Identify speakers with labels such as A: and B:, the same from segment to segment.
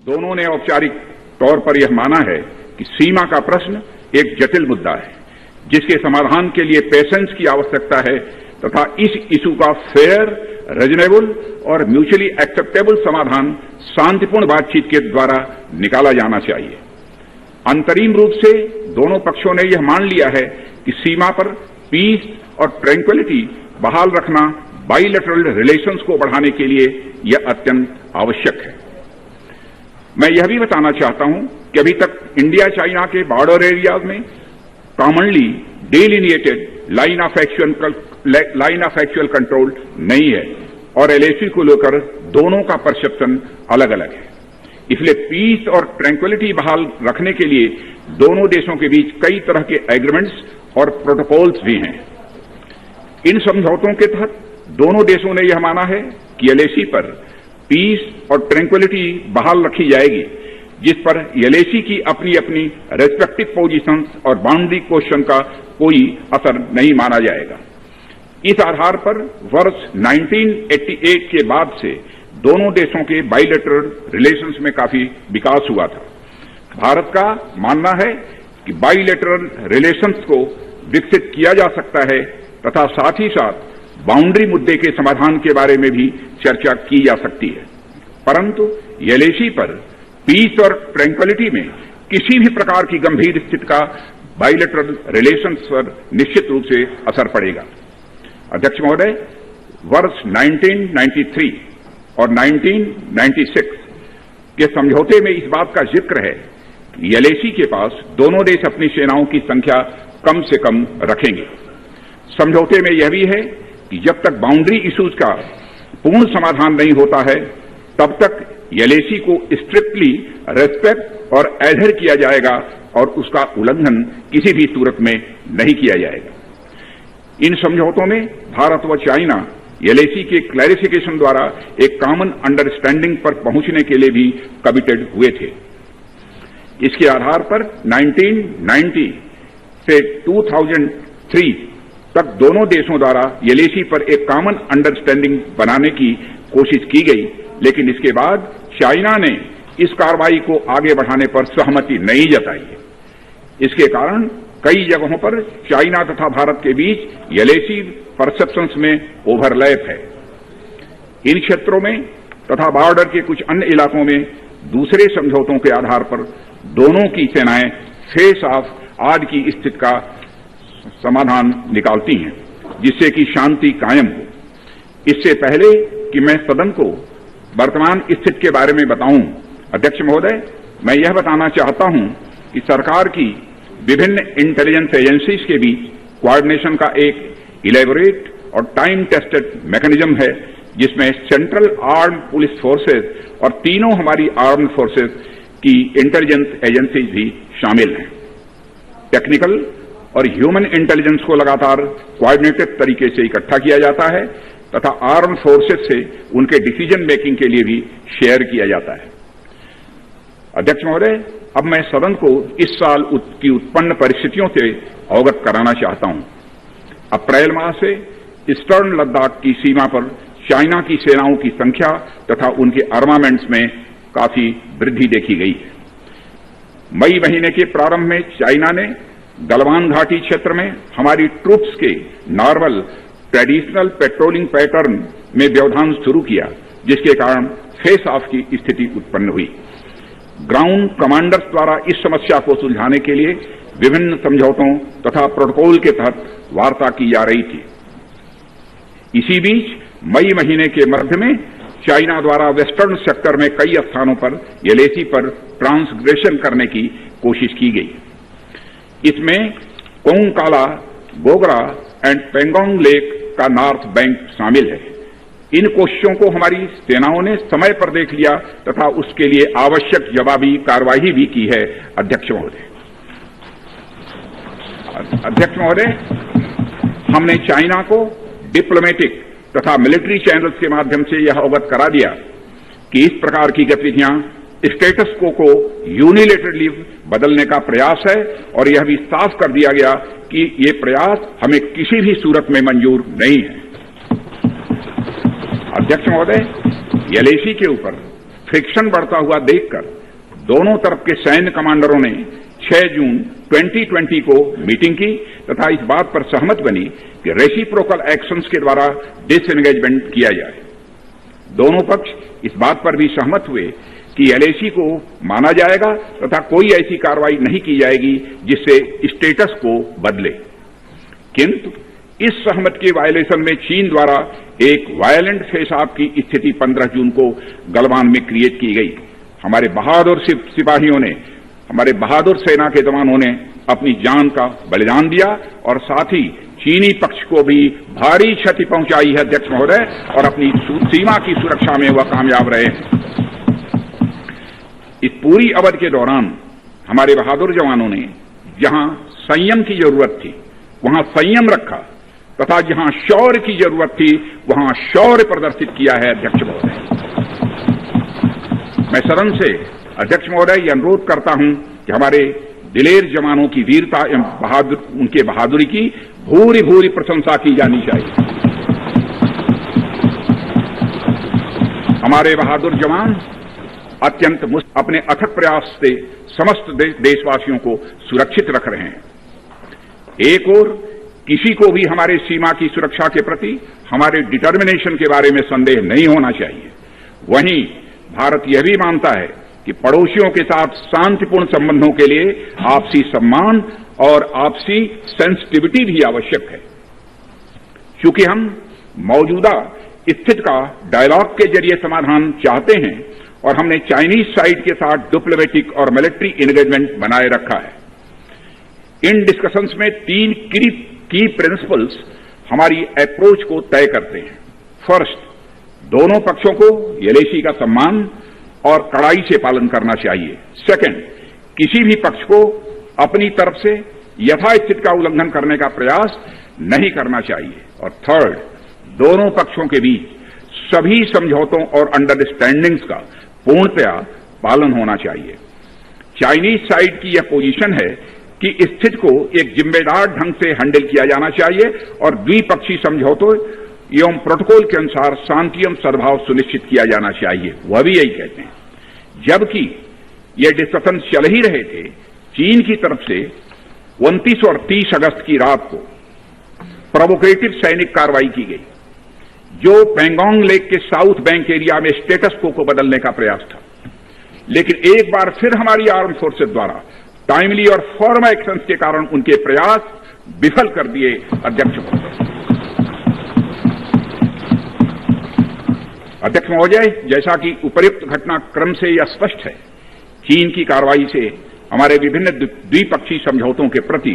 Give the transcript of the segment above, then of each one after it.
A: दोनों ने औपचारिक तौर पर यह माना है कि सीमा का प्रश्न एक जटिल मुद्दा है जिसके समाधान के लिए पेशेंस की आवश्यकता है तथा इस इशू का फेयर, रीजनेबल और म्यूचुअली एक्सेप्टेबल समाधान शांतिपूर्ण बातचीत के द्वारा निकाला जाना चाहिए। अंतरिम रूप से दोनों पक्षों ने यह मान लिया है कि सीमा पर पीस और ट्रैंक्विलिटी बहाल रखना बाइलेटरल रिलेशंस को बढ़ाने के लिए यह अत्यंत आवश्यक है। मैं यह भी बताना चाहता हूं कि अभी तक इंडिया चाइना के बॉर्डर एरियाज में commonly delineated line of actual control नहीं है और एलएसी को लेकर दोनों का परसेप्शन अलग अलग है। इसलिए पीस और ट्रैंक्विलिटी बहाल रखने के लिए दोनों देशों के बीच कई तरह के एग्रीमेंट्स और प्रोटोकॉल्स भी हैं। इन समझौतों के तहत दोनों देशों ने यह माना है कि एलएसी पर पीस और ट्रैंक्विलिटी बहाल रखी जाएगी, जिस पर एलएसी की अपनी अपनी रेस्पेक्टिव पोजीशंस और बाउंड्री क्वेश्चन का कोई असर नहीं माना जाएगा। इस आधार पर वर्ष 1988 के बाद से दोनों देशों के बाइलेटरल रिलेशंस में काफी विकास हुआ था। भारत का मानना है कि बाइलेटरल रिलेशंस को विकसित किया जा सकता है तथा साथ ही साथ बाउंड्री मुद्दे के समाधान के बारे में भी चर्चा की जा सकती है, परंतु एलएसी पर पीस और ट्रैंक्विलिटी में किसी भी प्रकार की गंभीर स्थिति का बाइलेटरल रिलेशंस पर निश्चित रूप से असर पड़ेगा। अध्यक्ष महोदय, वर्ष 1993 और 1996 के समझौते में इस बात का जिक्र है कि एलएसी के पास दोनों देश अपनी सेनाओं की संख्या कम से कम रखेंगे। समझौते में यह भी है कि जब तक बाउंड्री इश्यूज का पूर्ण समाधान नहीं होता है तब तक एलएसी को स्ट्रिक्टली रेस्पेक्ट और एडहेर किया जाएगा और उसका उल्लंघन किसी भी सूरत में नहीं किया जाएगा। इन समझौतों में भारत व चाइना एलएसी के क्लैरिफिकेशन द्वारा एक कॉमन अंडरस्टैंडिंग पर पहुंचने के लिए भी कमिटेड हुए थे। इसके आधार पर 1990 से 2003 तक दोनों देशों द्वारा एलएसी पर एक कॉमन अंडरस्टैंडिंग बनाने की कोशिश की गई, लेकिन इसके बाद चाइना ने इस कार्रवाई को आगे बढ़ाने पर सहमति नहीं जताई है। इसके कारण कई जगहों पर चाइना तथा भारत के बीच एलएसी परसेप्शंस में ओवरलैप है। इन क्षेत्रों में तथा बॉर्डर के कुछ अन्य इलाकों में दूसरे समझौतों के आधार पर दोनों की सेनाएं फेस ऑफ आज की स्थिति का समाधान निकालती हैं, जिससे कि शांति कायम हो। इससे पहले कि मैं सदन को वर्तमान स्थिति के बारे में बताऊं, अध्यक्ष महोदय, मैं यह बताना चाहता हूं कि सरकार की विभिन्न इंटेलिजेंस एजेंसीज के बीच कोऑर्डिनेशन का एक इलेबोरेट और टाइम टेस्टेड मैकेनिज्म है, जिसमें सेंट्रल आर्म्ड पुलिस फोर्सेज और तीनों हमारी आर्म्ड फोर्सेज की इंटेलिजेंस एजेंसीज भी शामिल हैं। टेक्निकल और ह्यूमन इंटेलिजेंस को लगातार कोऑर्डिनेटेड तरीके से इकट्ठा किया जाता है तथा आर्म फोर्सेस से उनके डिसीजन मेकिंग के लिए भी शेयर किया जाता है। अध्यक्ष महोदय, अब मैं सदन को इस साल की उत्पन्न परिस्थितियों से अवगत कराना चाहता हूं। अप्रैल माह से ईस्टर्न लद्दाख की सीमा पर चाइना की सेनाओं की संख्या तथा उनके आर्मामेंट्स में काफी वृद्धि देखी गई है। मई महीने के प्रारंभ में चाइना ने गलवान घाटी क्षेत्र में हमारी ट्रूप्स के नॉर्मल ट्रेडिशनल पेट्रोलिंग पैटर्न में व्यवधान शुरू किया, जिसके कारण फेस ऑफ की स्थिति उत्पन्न हुई। ग्राउंड कमांडर्स द्वारा इस समस्या को सुलझाने के लिए विभिन्न समझौतों तथा प्रोटोकॉल के तहत वार्ता की जा रही थी। इसी बीच मई महीने के मध्य में चाइना द्वारा वेस्टर्न सेक्टर में कई स्थानों पर एलएसी पर ट्रांसग्रेशन करने की कोशिश की गई। इसमें कोंगकाला, गोगरा एंड पेंगोंग लेक का नॉर्थ बैंक शामिल है। इन कोशिशों को हमारी सेनाओं ने समय पर देख लिया तथा उसके लिए आवश्यक जवाबी कार्रवाई भी की है। अध्यक्ष महोदय, हमने चाइना को डिप्लोमेटिक तथा मिलिट्री चैनल्स के माध्यम से यह अवगत करा दिया कि इस प्रकार की गतिविधियां स्टेटस को यूनिलेटरली बदलने का प्रयास है और यह भी साफ कर दिया गया कि ये प्रयास हमें किसी भी सूरत में मंजूर नहीं है। अध्यक्ष महोदय, एलएसी के ऊपर फ्रिक्शन बढ़ता हुआ देखकर दोनों तरफ के सैन्य कमांडरों ने 6 जून 2020 को मीटिंग की तथा इस बात पर सहमत बनी कि रेसिप्रोकल एक्शंस के द्वारा डिसएंगेजमेंट किया जाए। दोनों पक्ष इस बात पर भी सहमत हुए कि एलएसी को माना जाएगा तथा कोई ऐसी कार्रवाई नहीं की जाएगी जिससे स्टेटस को बदले। किंतु इस सहमति के वायलेशन में चीन द्वारा एक वायलेंट फेस ऑफ की स्थिति 15 जून को गलवान में क्रिएट की गई। हमारे बहादुर सिपाहियों ने, हमारे बहादुर सेना के जवानों ने अपनी जान का बलिदान दिया और साथ ही चीनी पक्ष को भी भारी क्षति पहुंचाई है अध्यक्ष महोदय, और अपनी सीमा की सुरक्षा में वह कामयाब रहे। इस पूरी अवधि के दौरान हमारे बहादुर जवानों ने जहां संयम की जरूरत थी वहां संयम रखा तथा जहां शौर्य की जरूरत थी वहां शौर्य प्रदर्शित किया है अध्यक्ष महोदय। मैं सदन से अध्यक्ष महोदय ये अनुरोध करता हूं कि हमारे दिलेर जवानों की वीरता एवं उनके बहादुरी की भूरी भूरी प्रशंसा की जानी चाहिए। हमारे बहादुर जवान अत्यंत अपने अथक प्रयास से समस्त देशवासियों को सुरक्षित रख रहे हैं। एक ओर किसी को भी हमारे सीमा की सुरक्षा के प्रति हमारे डिटर्मिनेशन के बारे में संदेह नहीं होना चाहिए। वहीं भारत यह भी मानता है कि पड़ोसियों के साथ शांतिपूर्ण संबंधों के लिए आपसी सम्मान और आपसी सेंसिटिविटी भी आवश्यक है। चूंकि हम मौजूदा स्थिति का डायलॉग के जरिए समाधान चाहते हैं और हमने चाइनीज साइड के साथ डिप्लोमेटिक और मिलिट्री एंगेजमेंट बनाए रखा है। इन डिस्कशंस में 3 की प्रिंसिपल्स हमारी अप्रोच को तय करते हैं। फर्स्ट, दोनों पक्षों को एलएसी का सम्मान और कड़ाई से पालन करना चाहिए। सेकंड, किसी भी पक्ष को अपनी तरफ से यथास्थिति का उल्लंघन करने का प्रयास नहीं करना चाहिए। और थर्ड, दोनों पक्षों के बीच सभी समझौतों और अंडरस्टैंडिंग्स का पूर्णतया पालन होना चाहिए। चाइनीज साइड की यह पोजीशन है कि स्थिति को एक जिम्मेदार ढंग से हैंडल किया जाना चाहिए और द्विपक्षीय समझौतों एवं प्रोटोकॉल के अनुसार शांति एवं सद्भाव सुनिश्चित किया जाना चाहिए। वह भी यही कहते हैं। जबकि ये डिस्कशन चल ही रहे थे, चीन की तरफ से 29 और 30 अगस्त की रात को प्रोवोकेटिव सैनिक कार्रवाई की गई, जो पेंगोंग लेक के साउथ बैंक एरिया में स्टेटस को बदलने का प्रयास था। लेकिन एक बार फिर हमारी आर्म फोर्सेज द्वारा टाइमली और फॉर्म एक्शन के कारण उनके प्रयास विफल कर दिए। अध्यक्ष महोदय, जैसा कि उपर्युक्त घटनाक्रम से यह स्पष्ट है, चीन की कार्रवाई से हमारे विभिन्न द्विपक्षीय समझौतों के प्रति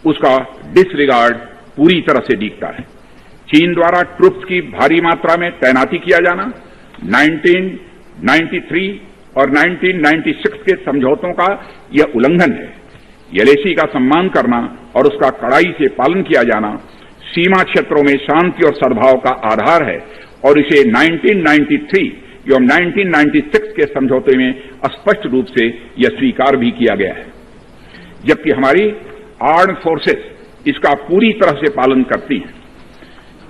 A: उसका डिसरिगार्ड पूरी तरह से दिखता है। चीन द्वारा ट्रूप्स की भारी मात्रा में तैनाती किया जाना 1993 और 1996 के समझौतों का यह उल्लंघन है। एलएसी का सम्मान करना और उसका कड़ाई से पालन किया जाना सीमा क्षेत्रों में शांति और सद्भाव का आधार है और इसे 1993 एवं 1996 के समझौते में स्पष्ट रूप से यह स्वीकार भी किया गया है। जबकि हमारी आर्म्ड फोर्सेस इसका पूरी तरह से पालन करती हैं।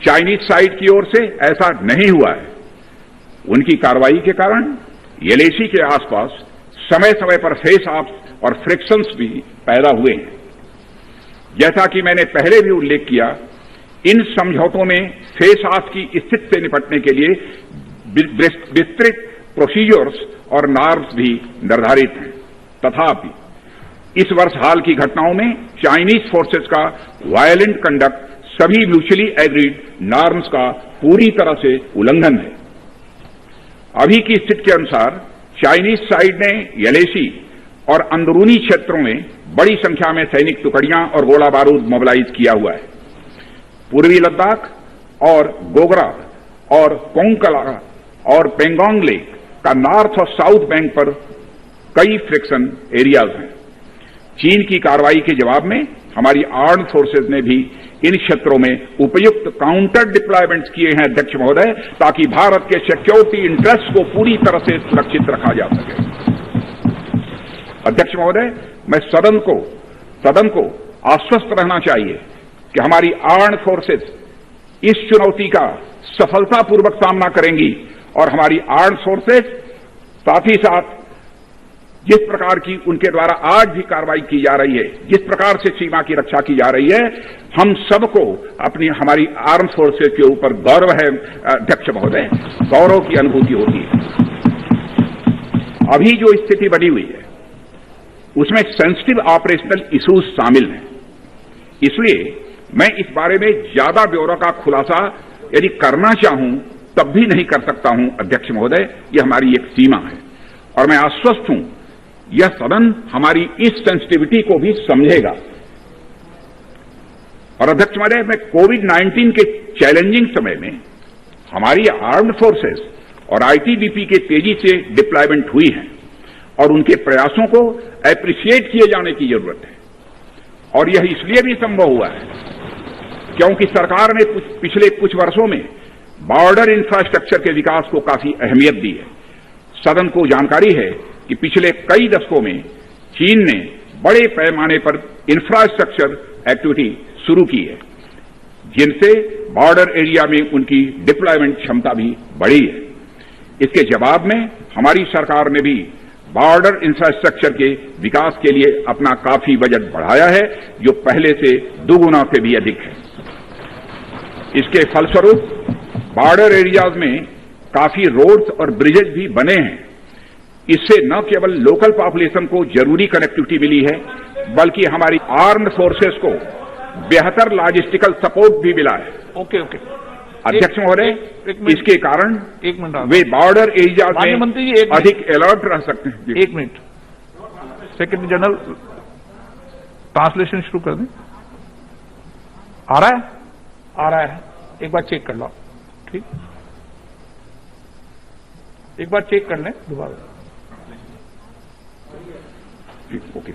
A: चाइनीज साइड की ओर से ऐसा नहीं हुआ है। उनकी कार्रवाई के कारण एलएसी के आसपास समय समय पर फेस ऑफ और फ्रिक्शंस भी पैदा हुए हैं। जैसा कि मैंने पहले भी उल्लेख किया, इन समझौतों में फेस ऑफ की स्थिति से निपटने के लिए विस्तृत प्रोसीजर्स और नॉर्म्स भी निर्धारित हैं। तथापि इस वर्ष हाल की घटनाओं में चाइनीज फोर्सेस का वायलेंट कंडक्ट सभी म्यूचुअली एग्रीड नॉर्म्स का पूरी तरह से उल्लंघन है। अभी की स्थिति के अनुसार चाइनीज साइड ने एलएसी और अंदरूनी क्षेत्रों में बड़ी संख्या में सैनिक टुकड़ियां और गोला बारूद मोबिलाइज किया हुआ है। पूर्वी लद्दाख और गोगरा और कोंकला और पेंगोंग लेक का नॉर्थ और साउथ बैंक पर कई फ्रिक्शन एरियाज हैं। चीन की कार्रवाई के जवाब में हमारी आर्म्ड फोर्सेज ने भी इन क्षेत्रों में उपयुक्त काउंटर डिप्लॉयमेंट्स किए हैं अध्यक्ष महोदय, ताकि भारत के सिक्योरिटी इंटरेस्ट को पूरी तरह से सुरक्षित रखा जा सके। अध्यक्ष महोदय, मैं सदन को आश्वस्त रहना चाहिए कि हमारी आर्म्ड फोर्सेज इस चुनौती का सफलतापूर्वक सामना करेंगी और हमारी आर्म्ड फोर्सेज साथ ही साथ जिस प्रकार की उनके द्वारा आज भी कार्रवाई की जा रही है, जिस प्रकार से सीमा की रक्षा की जा रही है, हम सबको हमारी आर्म फोर्सेज के ऊपर गौरव है अध्यक्ष महोदय, गौरव की अनुभूति होती है। अभी जो स्थिति बनी हुई है उसमें सेंसिटिव ऑपरेशनल इश्यूज शामिल हैं, इसलिए मैं इस बारे में ज्यादा ब्यौरा का खुलासा यदि करना चाहूं तब भी नहीं कर सकता हूं अध्यक्ष महोदय, यह हमारी एक सीमा है और मैं आश्वस्त हूं यह सदन हमारी इस सेंसिटिविटी को भी समझेगा। और अध्यक्ष महोदय, मैं कोविड-19 के चैलेंजिंग समय में हमारी आर्म्ड फोर्सेस और आईटीबीपी के तेजी से डिप्लॉयमेंट हुई है और उनके प्रयासों को एप्रिशिएट किए जाने की जरूरत है। और यह इसलिए भी संभव हुआ है क्योंकि सरकार ने पिछले कुछ वर्षों में बॉर्डर इंफ्रास्ट्रक्चर के विकास को काफी अहमियत दी है। सदन को जानकारी है कि पिछले कई दशकों में चीन ने बड़े पैमाने पर इंफ्रास्ट्रक्चर एक्टिविटी शुरू की है, जिनसे बॉर्डर एरिया में उनकी डिप्लॉयमेंट क्षमता भी बढ़ी है। इसके जवाब में हमारी सरकार ने भी बॉर्डर इंफ्रास्ट्रक्चर के विकास के लिए अपना काफी बजट बढ़ाया है, जो पहले से दोगुना से भी अधिक है। इसके फलस्वरूप बॉर्डर एरियाज में काफी रोड्स और ब्रिजेज भी बने हैं। इससे न केवल लोकल पॉपुलेशन को जरूरी कनेक्टिविटी मिली है, बल्कि हमारी आर्म्ड फोर्सेस को बेहतर लॉजिस्टिकल सपोर्ट भी मिला है।
B: ओके।
A: अध्यक्ष महोदय, इसके कारण वे बॉर्डर एरियाज में अधिक अलर्ट रह सकते हैं।
B: एक मिनट, सेक्रेटरी जनरल ट्रांसलेशन शुरू कर दें। आ रहा है, एक बार चेक कर लो। ठीक, एक बार चेक कर लें दोबारा।
A: ओके।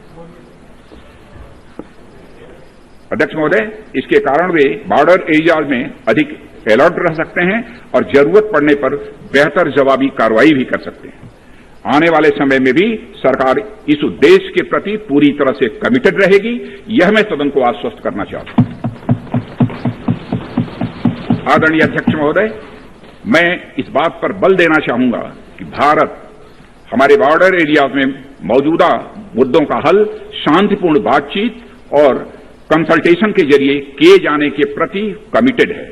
A: अध्यक्ष महोदय, इसके कारण वे बॉर्डर एरियाज में अधिक अलर्ट रह सकते हैं और जरूरत पड़ने पर बेहतर जवाबी कार्रवाई भी कर सकते हैं। आने वाले समय में भी सरकार इस उद्देश्य के प्रति पूरी तरह से कमिटेड रहेगी, यह मैं सदन को आश्वस्त करना चाहता हूं। आदरणीय अध्यक्ष महोदय, मैं इस बात पर बल देना चाहूंगा कि भारत हमारे बॉर्डर एरियाज में मौजूदा मुद्दों का हल शांतिपूर्ण बातचीत और कंसल्टेशन के जरिए किए जाने के प्रति कमिटेड है।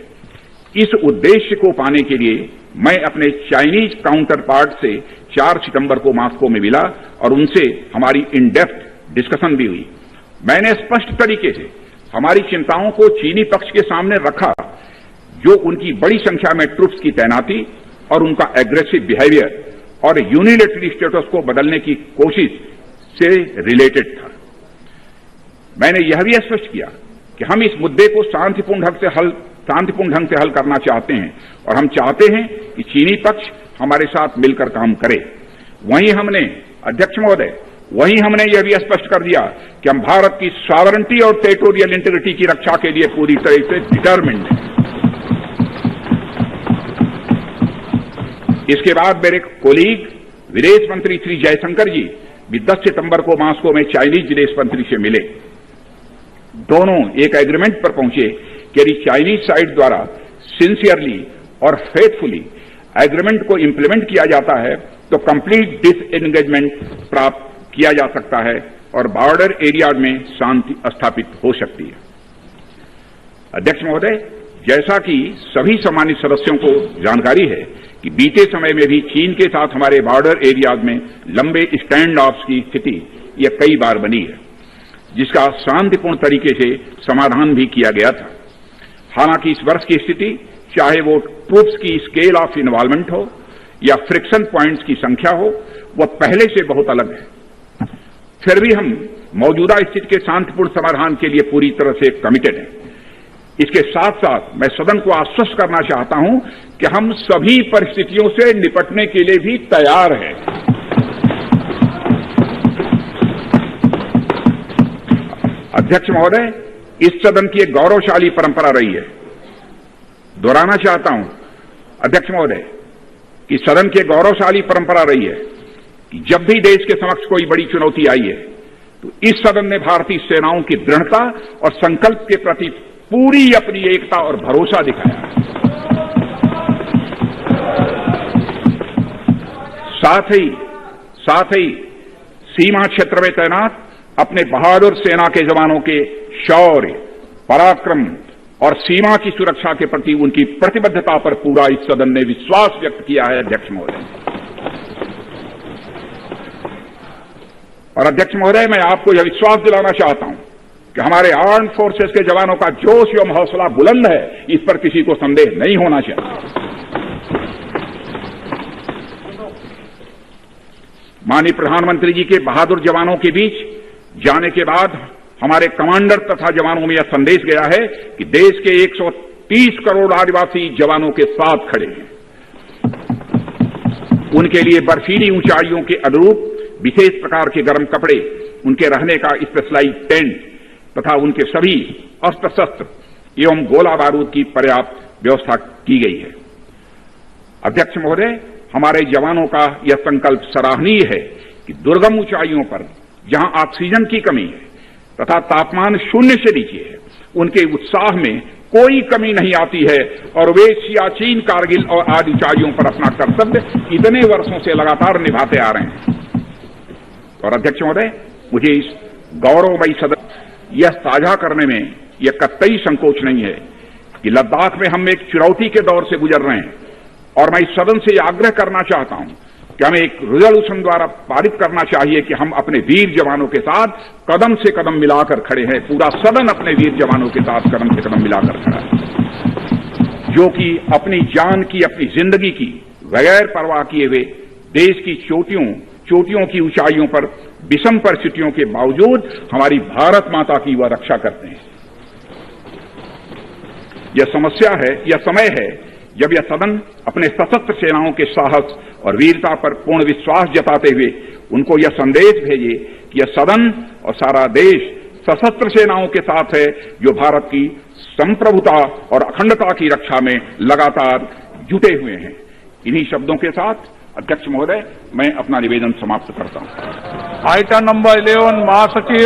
A: इस उद्देश्य को पाने के लिए मैं अपने चाइनीज काउंटर पार्ट से 4 सितंबर को मॉस्को में मिला और उनसे हमारी इन डेप्थ डिस्कशन भी हुई। मैंने स्पष्ट तरीके से हमारी चिंताओं को चीनी पक्ष के सामने रखा, जो उनकी बड़ी संख्या में ट्रूप्स की तैनाती और उनका एग्रेसिव बिहेवियर और यूनिलैटरल स्टेटस को बदलने की कोशिश से रिलेटेड था। मैंने यह भी स्पष्ट किया कि हम इस मुद्दे को शांतिपूर्ण ढंग से हल करना चाहते हैं और हम चाहते हैं कि चीनी पक्ष हमारे साथ मिलकर काम करे। वहीं हमने अध्यक्ष महोदय, यह भी स्पष्ट कर दिया कि हम भारत की सॉवरेंटी और टेरिटोरियल इंटीग्रिटी की रक्षा के लिए पूरी तरह से डिटरमिन्ड हैं। इसके बाद मेरे कोलीग विदेश मंत्री श्री जयशंकर जी भी 10 सितंबर को मॉस्को में चाइनीज विदेश मंत्री से मिले। दोनों एक एग्रीमेंट पर पहुंचे कि यदि चाइनीज साइड द्वारा सिंसियरली और फेथफुली एग्रीमेंट को इंप्लीमेंट किया जाता है तो कंप्लीट डिसएंगेजमेंट प्राप्त किया जा सकता है और बॉर्डर एरिया में शांति स्थापित हो सकती है। अध्यक्ष महोदय, जैसा कि सभी सम्मानित सदस्यों को जानकारी है कि बीते समय में भी चीन के साथ हमारे बॉर्डर एरियाज में लंबे स्टैंड ऑफ्स की स्थिति यह कई बार बनी है, जिसका शांतिपूर्ण तरीके से समाधान भी किया गया था। हालांकि इस वर्ष की स्थिति, चाहे वो ट्रूप्स की स्केल ऑफ इन्वॉल्वमेंट हो या फ्रिक्शन पॉइंट्स की संख्या हो, वह पहले से बहुत अलग है। फिर भी हम मौजूदा स्थिति के शांतिपूर्ण समाधान के लिए पूरी तरह से कमिटेड हैं। इसके साथ साथ मैं सदन को आश्वस्त करना चाहता हूं कि हम सभी परिस्थितियों से निपटने के लिए भी तैयार हैं। अध्यक्ष महोदय, इस सदन की एक गौरवशाली परंपरा रही है। दोहराना चाहता हूं अध्यक्ष महोदय कि सदन की गौरवशाली परंपरा रही है कि जब भी देश के समक्ष कोई बड़ी चुनौती आई है तो इस सदन ने भारतीय सेनाओं की दृढ़ता और संकल्प के प्रति पूरी अपनी एकता और भरोसा दिखाया। साथ ही सीमा क्षेत्र में तैनात अपने बहादुर सेना के जवानों के शौर्य, पराक्रम और सीमा की सुरक्षा के प्रति उनकी प्रतिबद्धता पर पूरा इस सदन ने विश्वास व्यक्त किया है। अध्यक्ष महोदय और अध्यक्ष महोदय, मैं आपको यह विश्वास दिलाना चाहता हूं कि हमारे आर्म्ड फोर्सेस के जवानों का जोश एवं हौसला बुलंद है, इस पर किसी को संदेह नहीं होना चाहिए। माननीय प्रधानमंत्री जी के बहादुर जवानों के बीच जाने के बाद हमारे कमांडर तथा जवानों में यह संदेश गया है कि देश के 130 करोड़ आदिवासी जवानों के साथ खड़े हैं। उनके लिए बर्फीली ऊंचाइयों के अनुरूप विशेष प्रकार के गर्म कपड़े, उनके रहने का स्पेशलाइज्ड टेंट तथा उनके सभी अस्त्र शस्त्र एवं गोला बारूद की पर्याप्त व्यवस्था की गई है। अध्यक्ष महोदय, हमारे जवानों का यह संकल्प सराहनीय है कि दुर्गम ऊंचाइयों पर जहां ऑक्सीजन की कमी है तथा तापमान 0 से नीचे है, उनके उत्साह में कोई कमी नहीं आती है और वे सियाचिन, कारगिल और आदि ऊंचाइयों पर अपना कर्तव्य इतने वर्षों से लगातार निभाते आ रहे हैं। और अध्यक्ष महोदय, मुझे इस गौरवमयी सदन यह साझा करने में यह कतई संकोच नहीं है कि लद्दाख में हम एक चुनौती के दौर से गुजर रहे हैं और मैं इस सदन से यह आग्रह करना चाहता हूं कि हमें एक रिजोल्यूशन द्वारा पारित करना चाहिए कि हम अपने वीर जवानों के साथ कदम से कदम मिलाकर खड़े हैं। पूरा सदन अपने वीर जवानों के साथ कदम से कदम मिलाकर खड़ा है, जो कि अपनी जान की, अपनी जिंदगी की बगैर परवाह किए हुए देश की चोटियों की ऊंचाइयों पर विषम परिस्थितियों के बावजूद हमारी भारत माता की वह रक्षा करते हैं। यह समय है जब यह सदन अपने सशस्त्र सेनाओं के साहस और वीरता पर पूर्ण विश्वास जताते हुए उनको यह संदेश भेजे कि यह सदन और सारा देश सशस्त्र सेनाओं के साथ है, जो भारत की संप्रभुता और अखंडता की रक्षा में लगातार जुटे हुए हैं। इन्हीं शब्दों के साथ अध्यक्ष महोदय, मैं अपना निवेदन समाप्त करता हूं।
B: आइटम नंबर 11 महासचिव